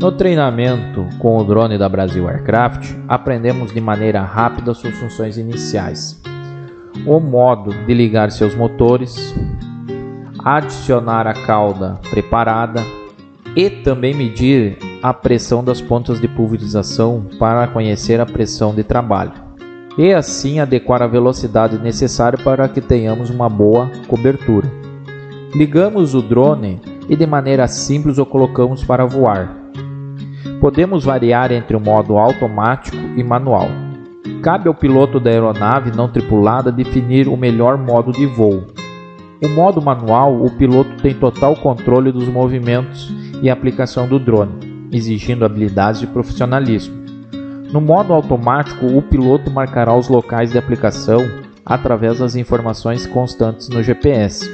No treinamento com o drone da BrasilAirCraft, aprendemos de maneira rápida suas funções iniciais: o modo de ligar seus motores, adicionar a cauda preparada e também medir a pressão das pontas de pulverização para conhecer a pressão de trabalho e assim adequar a velocidade necessária para que tenhamos uma boa cobertura. Ligamos o drone e de maneira simples o colocamos para voar. Podemos variar entre o modo automático e manual. Cabe ao piloto da aeronave não tripulada definir o melhor modo de voo. No modo manual, o piloto tem total controle dos movimentos e aplicação do drone, exigindo habilidades de profissionalismo. No modo automático, o piloto marcará os locais de aplicação através das informações constantes no GPS,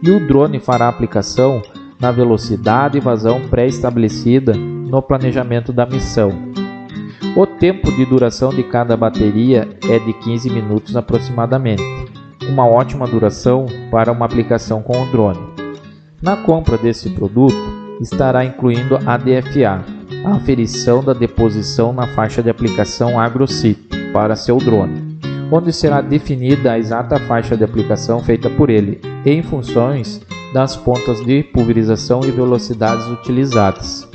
e o drone fará a aplicação na velocidade e vazão pré-estabelecida no planejamento da missão. O tempo de duração de cada bateria é de 15 minutos aproximadamente, uma ótima duração para uma aplicação com o drone. Na compra desse produto, estará incluindo a DFA, a aferição da deposição na faixa de aplicação AGROCITA para seu drone, onde será definida a exata faixa de aplicação feita por ele, em funções das pontas de pulverização e velocidades utilizadas.